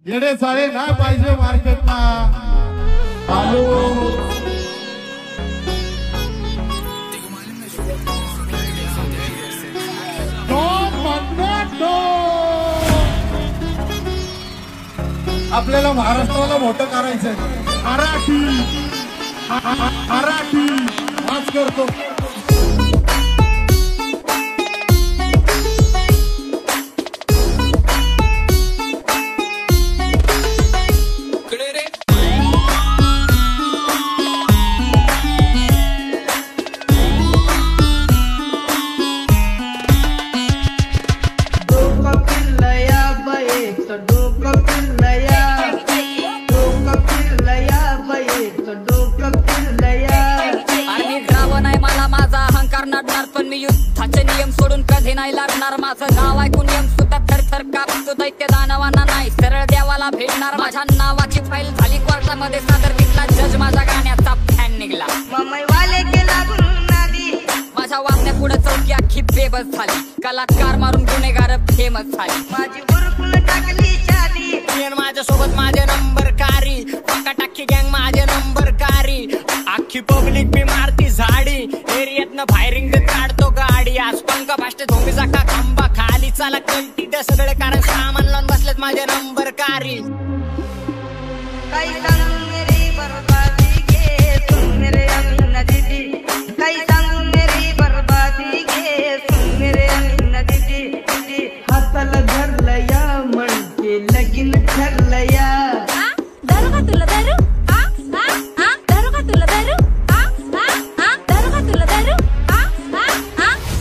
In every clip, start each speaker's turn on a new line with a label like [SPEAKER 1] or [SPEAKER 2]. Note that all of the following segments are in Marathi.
[SPEAKER 1] येडे साडे नाही पाहिजे मार्केटला आलो आपल्याला महाराष्ट्राला मोठं करायचंय मराठी मराठी वाच करतो
[SPEAKER 2] नाही लागणार माझं नाव ऐकून नियम सुद्धा थरथर कापतो दैत्य दानवांना नाही सरळ देवाला भेटणार माझ्या नावाची फाईल झाली कोर्टामध्ये सादर केला जज माझ्या गाण्याचा फॅन निघला
[SPEAKER 3] मुंबईवाले केला गुन्हादी
[SPEAKER 2] माझ्या वागण्या पुढे चौकी अख्खी बेबस झाली कलाकार मारून गुन्हेगार फेमस झाली
[SPEAKER 3] माझी बुरकुल टाकली शादी
[SPEAKER 2] माझ्या सोबत माझे नंबर कारी पक्का टाकी गँग माझे नंबर कारी अख्खी पब्लिक बी मारती झाडी एरियातनं फायरिंग काढतो गाडी आज पंख फास्ट धोंबीचा का खांबा खाली चाला कंटी ते सगळे कारण सामान लावून बसलेत माझे नंबर कारी
[SPEAKER 3] काही सांगू मेरी बर्बादी घे सुन मेरे अमीना दीदी काही सांगू मेरी बर्बादी घे सुन मेरे अमीना दीदी हाताला धरलं या म्हणते लगीन ठरलं या
[SPEAKER 4] दारू का तुला दारू दारू का तुला दारू दारू का तुला दारू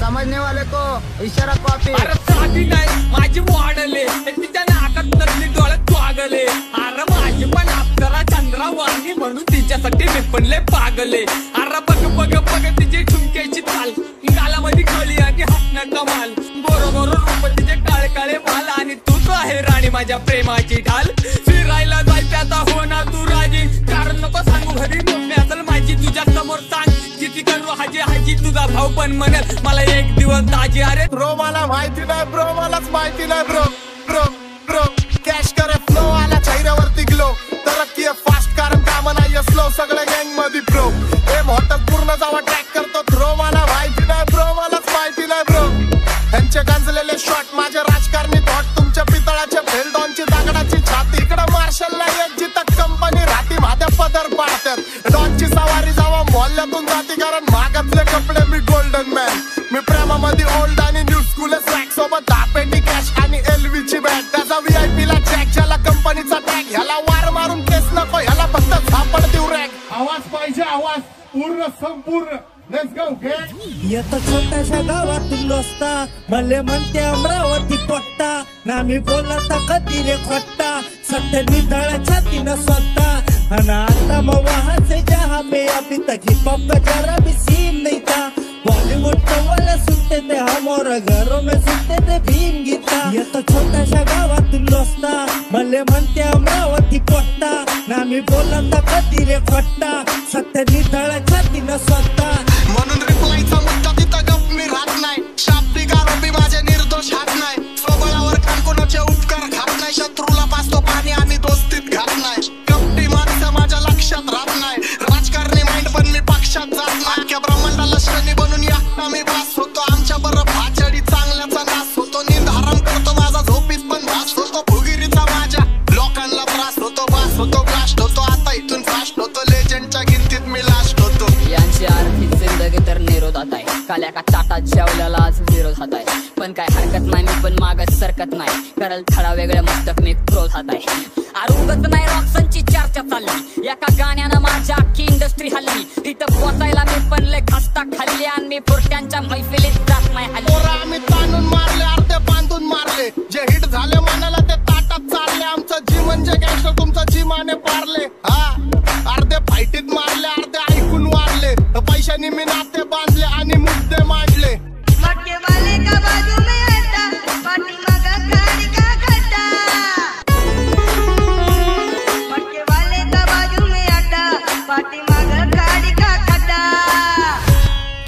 [SPEAKER 5] समझने वाले को इशारा कॉपी
[SPEAKER 2] अरे साधी नाही माझी मॉडले तिच्या नाकात नसली डोळ्यात वागले अरे माझी पण अप्सरा चंद्रा वाणी म्हणून तिच्यासाठी मी पणले पागले अरे बघ बघ बघ तिची ठुमक्याची चाल गालामध्ये खळी आणि हसणं कमाल बरोबर रूप तिचे काळे काळे माल आणि तूच आहे राणी माझ्या प्रेमाची ढाल फिरायला जायचं आता हो ना तू राजी कारण नको सांगू घरी मम्मी असेल माझी तुझ्या समोर सांग किती करू हाजी हाजी तुझा भाऊ पण म्हणेल मला एक दिवस ताजी अरे
[SPEAKER 1] ब्रो मला माहिती नाही ब्रो मलाच माहिती नाही ब्रो ब्रो ब्रो कॅश करे फ्लो आला चेहऱ्यावरती ग्लो तरक्की फास्ट कारण काम नाही स्लो सगळ्या गँग मध्ये ब्रो हे मोठं पूर्ण जावा ट्रॅक करतो थ्रो मला माहिती नाही ब्रो मलाच माहिती नाही ब्रो ह्यांचे गांजलेले शॉट माझे राजकारणी थॉट तुमच्या पितळाच्या फेल्डॉनची दगडाची छाती इकडं मार्शल नाही एक जिथं कंपनी राहती माझ्या पदर पाडतात डॉनची सवारी जावा मोहल्ल्यातून जाती कारण महागातले कपडे मी गोल्डन मॅन मी प्रेमामध्ये ओल्ड आणि न्यू स्कूल स्लॅक सोबत 10 पेटी कॅश आणि एलवी ची बॅग त्याचा VIP ला चॅक ज्याला कंपनीचा टॅग ह्याला वार मारून केस नको ह्याला फक्त झापड देऊ रॅग आवाज पाहिजे आवाज पूर्ण संपूर्ण लेट्स गो
[SPEAKER 6] येतो छोट्याशा गावातून दोस्ता भले म्हणते अमरावती कोट्टा ना मी बोलत कधी रे खोट्टा सत्य निधळ छातीनं स्वतः आणि आता मग वहां से जहां पे अभी तक हिप हॉप का जरा भी सीन नहीं था बॉलीवुड तो वाले सुनते थे हम और घरों में सुनते थे भीम गीता ये तो छोटाशा गावातून दोस्ता भले म्हणते अमरावती कोट्टा ना मी बोलत कधी रे खोट्टा सत्य निधळ छातीनं स्वतः
[SPEAKER 1] म्हणून रिप्लायचा मुद्दा तिथं गप मी राहत नाही शाब्दिक आरोपी माझे निर्दोष हात नाही स्वबळावर कोणाचे उपकार खात नाही शत्रूला पाचतो पाणी आणि दोस्तीत घात नाही कपटी माणसं माझ्या लक्षात राहत नाही राजकारणी माइंड पण मी पक्षात जात नाही अख्ख्या ब्रह्मांडाला श्रेणी बनून एकटा मी भास होतो आमच्या बरं भाचडी चांगल्याचा नाश होतो नींद हराम करतो माझा झोपीत पण भास होतो भुगिरीचा माझ्या लोकांना त्रास होतो बास होतो ब्लास्ट होतो आता इथून फास्ट होतो लेजंडच्या गिनतीत मी लास्ट होतो
[SPEAKER 2] यांची आर्थिक जिंदगी तर निरोधात आहे काल्या का ताटात जेवल्याला आज विरोधात आहे पण काय हरकत नाही मी पण मागत सरकत नाही करल थडा वेगळ्या मस्तक मी क्रोधात आहे आरुगत नाही रॉक्सनची चर्चा चालली एका गाण्यानं माझ्या अख्खी इंडस्ट्री हल्ली तिथं पोचायला मी पण लय खस्ता खाल्ली आणि पुरट्यांच्या मैफिलीत जात नाही हल्ली आम्ही ताणून मारले अर्धे बांधून मारले जे हिट झाले मनाला ते ताटात चालले आमचं जी म्हणजे गँगस्टर तुमचं जी माने पारले हा अर्धे फाईटीत मारले अर्धे ऐकून वारले पैशानी मी नाते बांधले आणि मुद्दे मांडले
[SPEAKER 3] मटके वाले का बाजू में हटा पाटी मगा गाड़ी का खट्टा मटके वाले का बाजू में हटा पाटी मगा गाड़ी का खट्टा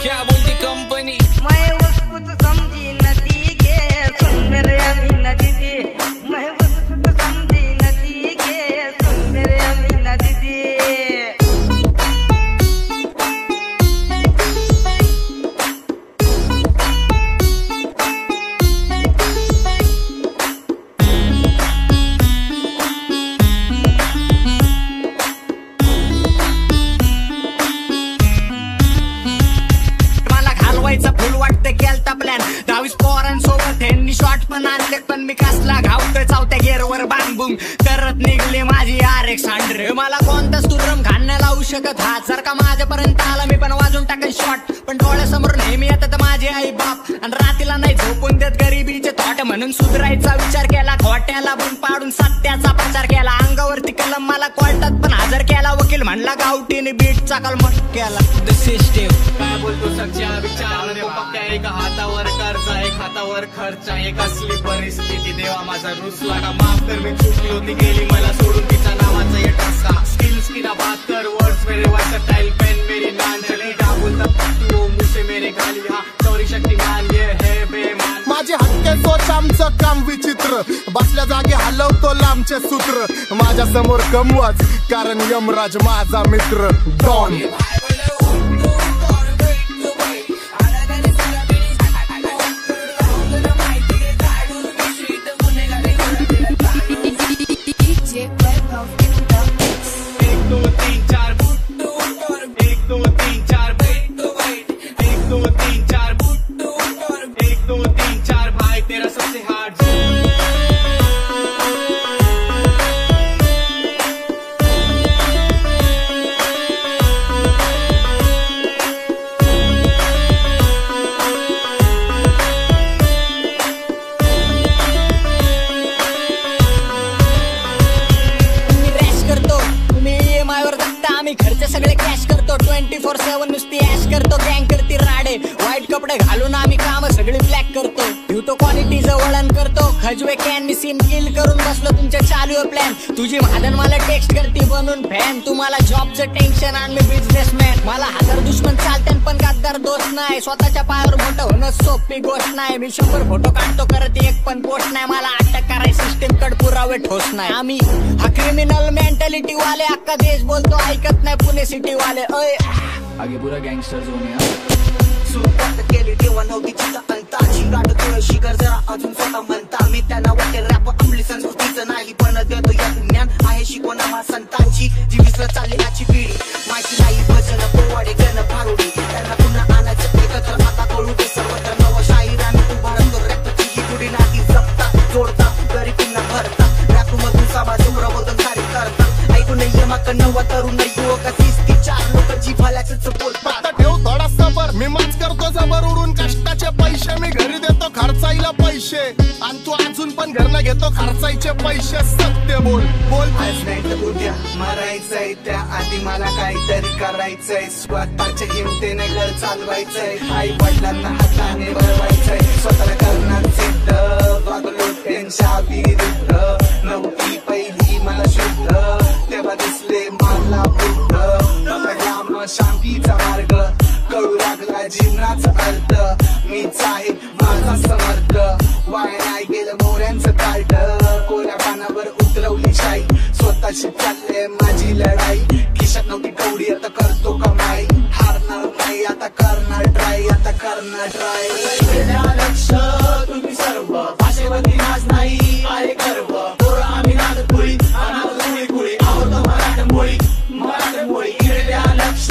[SPEAKER 2] क्या बोलती कंपनी
[SPEAKER 3] मैं उसको तो समझी नदी के सुन मेरे अमीना दीदी मैं उसको तो समझी नदी
[SPEAKER 7] मी कसला घावतोय चावत्या गेअरवर बांबूम करत निघली माझी RX-100. मला कोणता सुरम खाण्या लावू शकत हात, जर का माझ्यापर्यंत आला मी पण वाजून टाकेन शॉट. पण डोळ्यासमोर नेहमी येतात माझे आई बाप, आणि रातीला नाही झोपून देत गरिबीचे थॉट. म्हणून सुधरायचा विचार केला, खोट्याला बून पाडून सत्याचा प्रचार केला. अंगावरती कलम मला कोर्टात पण हजर केला, वकील म्हणला गावठीने बीटचा कलमट केला. द सिस्टीम
[SPEAKER 8] काय बोलतो सच्चा विचार पक्का, एक हातावर कर्ज एक हातावर खर्च, एक असली परिस्थिती देवा माझा रुसला का माफ कर. मी चुकली होती गेली मला सोडून तिच्या नावाचा ये टसका. स्किल्स की ना बात कर, वर्ड्स मेरे वर्सटाइल, पेन मेरी नान चली. क्या बोलता तू मुझसे मेरे गाली, हाँ चोरी शक्तिमान ये है बेमान.
[SPEAKER 1] माझे हक्के सोच आमचं काम विचित्र, बसल्या जागी हलवतो लांबचे सूत्र. माझ्या समोर कमवाच कारण यमराज माझा मित्र डॉन.
[SPEAKER 7] सगळे कॅश करतो 24/7 नुसती ऍश करतो. गँग करती राडे, व्हाईट कपडे घालून आम्ही काम सगळी ब्लॅक करतो. ठेवतो क्वालिटीचं वळण करतो, खजवे कॅन मी सीन किल करून बसलो तुमच्या चालू प्लॅन. तुझी महादन मला टेक्स्ट करती बनून फॅन, तुम्हाला जॉबचं टेन्शन आणि मी बिझनेसमॅन. मला 1000 दुश्मन चालते पण गद्दार दोस्त नाही, स्वतःच्या पायावर मोठं होणं सोपी गोष्ट नाही. मी 100 फोटो काढतो करत एक पण पोस्ट नाही, मला अटक कराय सिस्टीम कड पुरावे ठोस नाही. आम्ही हा क्रिमिनल मेंटॅलिटी वाले, अख्खा देश बोलतो ऐकत नाही पुणे सिटी वाले.
[SPEAKER 9] आगे पुरा गँगस्टर झोन आहे.
[SPEAKER 10] सुरुवात केली तेव्हा नव्हती चिता अंताची, गाठ तुळशी कर जरा अजून स्वतः म्हणता. मी त्यांना वाटेल रॅप अंमली संस्कृतीचं नाही, पण देतो या ज्ञान आहे शिकवण आम्हा संतांची. जी विसरत चालली आजची पिढी, माहिती नाही भजन पोवाडे गण भारुडी. त्यांना पुन्हा आणायचं एकत्र आता कळू दे सर्वत्र. नव शाहीर आणि उभारतो रॅपची ही गुढी नाती जपता जोडता घरी पुन्हा भरता. रॅप मधून समाज प्रबोधन सारी करता, ऐकून यमाक नवा तरुण युवक 30-4 लोक जिव्हाळ्याच बोलतात.
[SPEAKER 1] ठेव थोडा सबर, मी माच करतो जबर उडून कष्टाचे पैसे. मी घरी देतो खर्चायला पैसे, आणि तू अजून पण घरनं घेतो खर्चायचे पैसे. सत्य बोल बोल.
[SPEAKER 10] आज नाही तर उद्या मरायचंय, त्या आधी मला काहीतरी करायचंय. स्वतःच्या हिमतीने घर चालवायचंय, आई वडिलांना हाताने वळवायचंय. स्वतःला करणार सिद्ध, वागलो त्यांच्या विरुद्ध. नव्हती पहिली मला शुद्ध, तेव्हा दिसले मला बुद्ध. राम शांतीचा मार्ग कळू लागला जीवनाचा अर्थ. मीच आहे माझा समर्थ, वाया नाही गेलं मोऱ्यांचं ताट. कोऱ्या पानावर उतरवली शाई, स्वतःशी चालले माझी लढाई. खिशात नव्हती कवडी आता करतो कमाई, हारणार नाही आता करणार ट्राय, आता करणार ट्राय. लक्ष तुम्ही सर्व भाषेवरती नाच नाही आहे गर्व. पोरं आम्ही नाद पुळी अनाथ कुळी आवडतो मराठमोळी मराठमोळी. इकडे लक्ष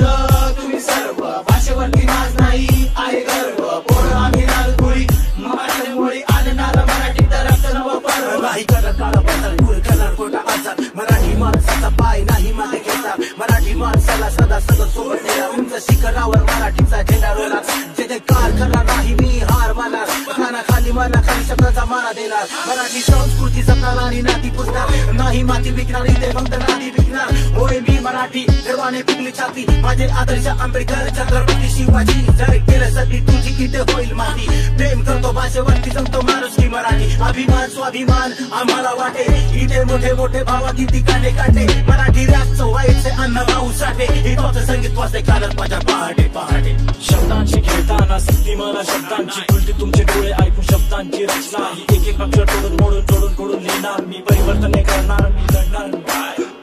[SPEAKER 10] तुम्ही सर्व भाषेवरती नाच नाही आहे गर्व. पोरं आम्ही नाद पुळी मराठमोळी आणणार मराठी तर नवं पर्व. नाही करत काळा बदल दूर करणार कोणता आजार. मराठी माणसाचा पाय नाही मागे घेता, मराठी माणसाला सदा सगळं सोबत नेला. उंच शिखरावर मराठीचा झेंडा रोला. जेथे कार करणार नाही मी हार मानणार, मनाखाली शब्दाचा मारा देणार. मराठी संस्कृती जपणार आणि नाती पुसणार, नाही माती विकणार इथे फक्त नाती विकणार. होय मी मराठी गर्वाने पिकली छाती, माझे आदर्श आंबेडकर छत्रपती शिवाजी. जर केलं सती तुझी इथे होईल माती. प्रेम करतो भाषेवरती जमतो माणूस की मराठी. अभिमान स्वाभिमान आम्हाला वाटे, इथे मोठे मोठे भावा किती कांडे काढले. मराठी रॅपचं व्हायचे अन्न भाऊ साठे, हिपहॉपचं संगीत वाजते कालच माझ्या पहाटे पहाटे.
[SPEAKER 11] शब्दांची खेळताना सक्ती मला शब्दांची खुलती, तुमचे डोळे ऐकून शब्दांची रचना. एक एक अक्षर तोडून मोडून जोडून कोडून लिहिणार मी. परिवर्तन करणार मी, लढणार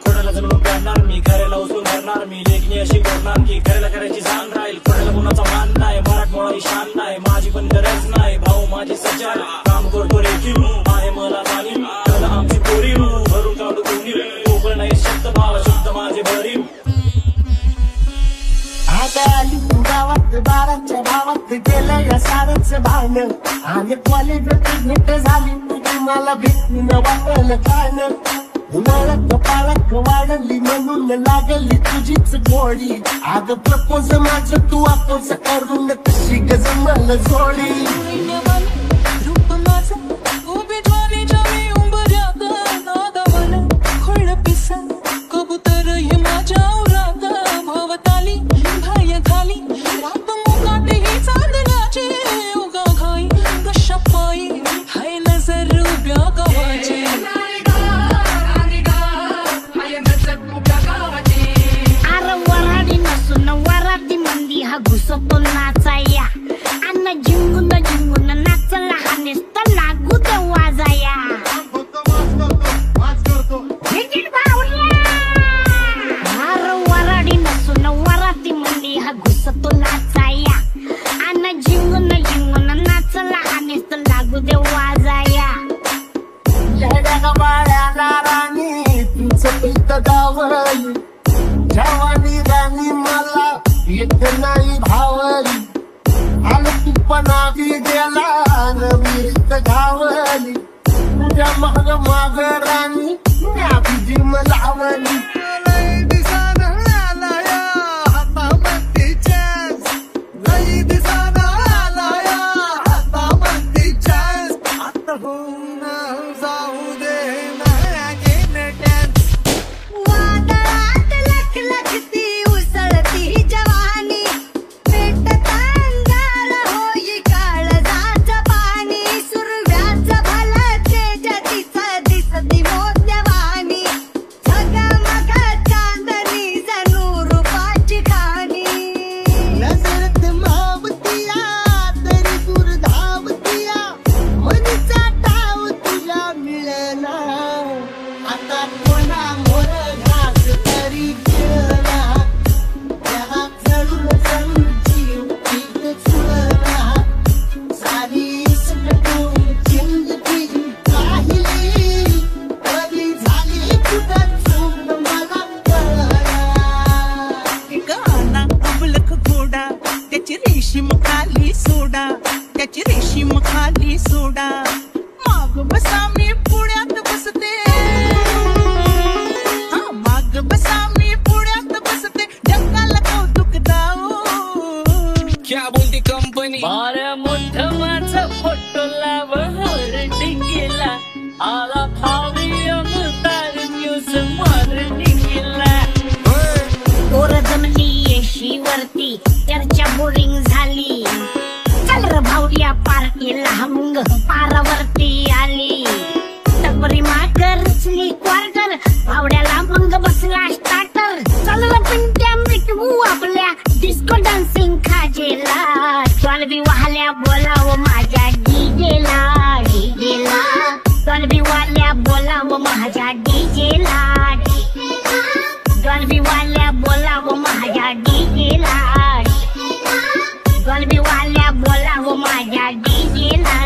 [SPEAKER 11] कोणाला जणून करणार मी. घराला उचलून धरणार मी, लेखणी अशी करणार की घराला करायची जाण राहील. कोणाला कोणाचा मान नाही, मराठमोळा शान नाही. माझी पण गरज नाही, भाऊ माझी सज्जा काम करतो रेखीव आहे मला तालीम. त्याला आमची पोरी भरून काढू कोणी कोकण नाही शब्द भाव शब्द माझे भरीव.
[SPEAKER 12] आली तू गावात बाराच्या भावात गेलं या सारच भावलं. आणि क्वालिटी भेट झाली तुझी मला भेटून वाटलं कान उन्हाळ्यात कपाळात वाढली म्हणून लागली तुझीच गोडी आग प्रपोज माझं तू अपोज करून कशी गज मला जोडी
[SPEAKER 13] घुसतो नाचाया अन्न जिंगून जिंगून नाचला हा नुसता लागू दे वाजाया वराडी नसून वराती मंदी हा घुसतो नाचाया अन्न जिंगून जिंगून नाचला हा नुसता लागू दे वाजाया
[SPEAKER 12] जगा बाळ्याला राणी तुझं पित गावली जवानी राणी मला येत नाही भावली आलं तू पणावी गेला नवीत घावली तुझ्या माग माग राणी तुझी मलावली
[SPEAKER 14] रेशीम खाली सोडा माग बसा मी पुण्यात बसते माग बसा मी पुण्यात बसते जगाला कौतुक दाओ
[SPEAKER 15] क्या बोलती कंपनी बारा मोठं माझा फोटो लाव डिंगीला आला भावी अमतार न्यूज मार डिंगीला
[SPEAKER 13] पोर जमली येशीवरती चर्चा बोरिंग झाली चल र भावड्या पार्टीला हमंग पारावरती आली टपरी माकर रचली क्वार्टर भावड्याला मग बसला स्टार्टर चल र पिंट्या मिटवू आपल्या डिस्को डान्सिंग खाजेला चल बी वाहल्या बोलाव माझ्या डीजेला डीजेला चल बी वाल्या बोलाव माझ्या डीजेला चल बी वाल्या बोलाव माझ्या डीजेला गलबी वाल्या बोलाव माझ्या डीजेला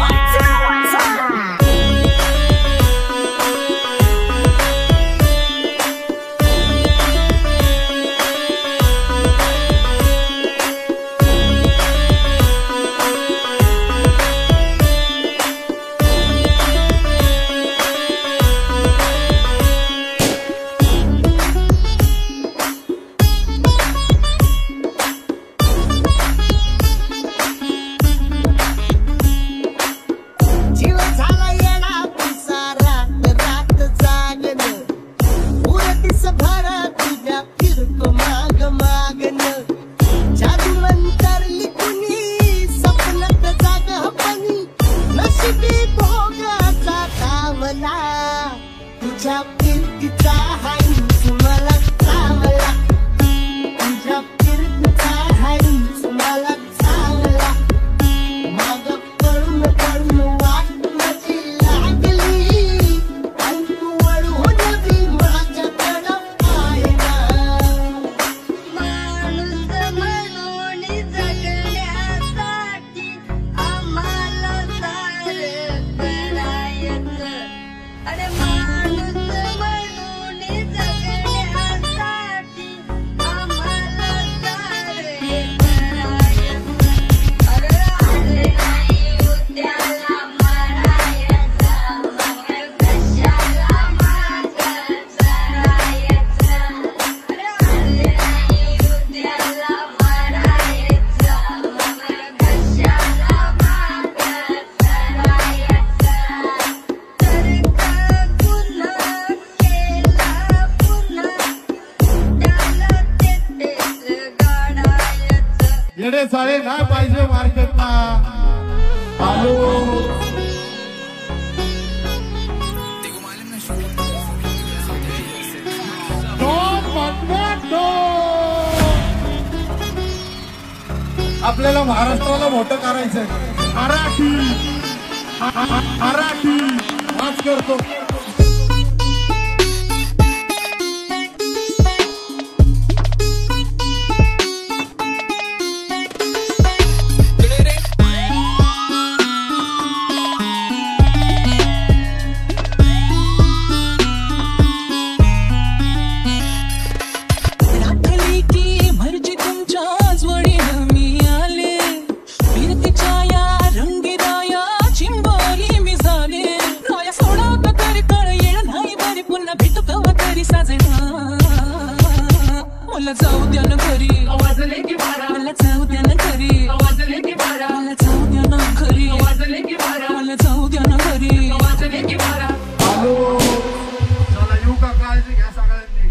[SPEAKER 3] अरे माणूस म्हणून जगण्यासाठी
[SPEAKER 1] येडे साळे नाही पाहिजे मार्केटला. हॅलो आपल्याला महाराष्ट्राला मोठं करायचंय. मराठी मराठी वाच करतो.
[SPEAKER 14] मला जाऊ द्या ना घरी, वाजले की बारा. मला जाऊ द्या ना घरी, वाजले की बारा. मला जाऊ द्या ना घरी, वाजले की बारा. मला जाऊ द्या ना घरी, वाजले की बारा.
[SPEAKER 1] हॅलो चला येऊ का? काळजी घ्या सगळ्यांनी.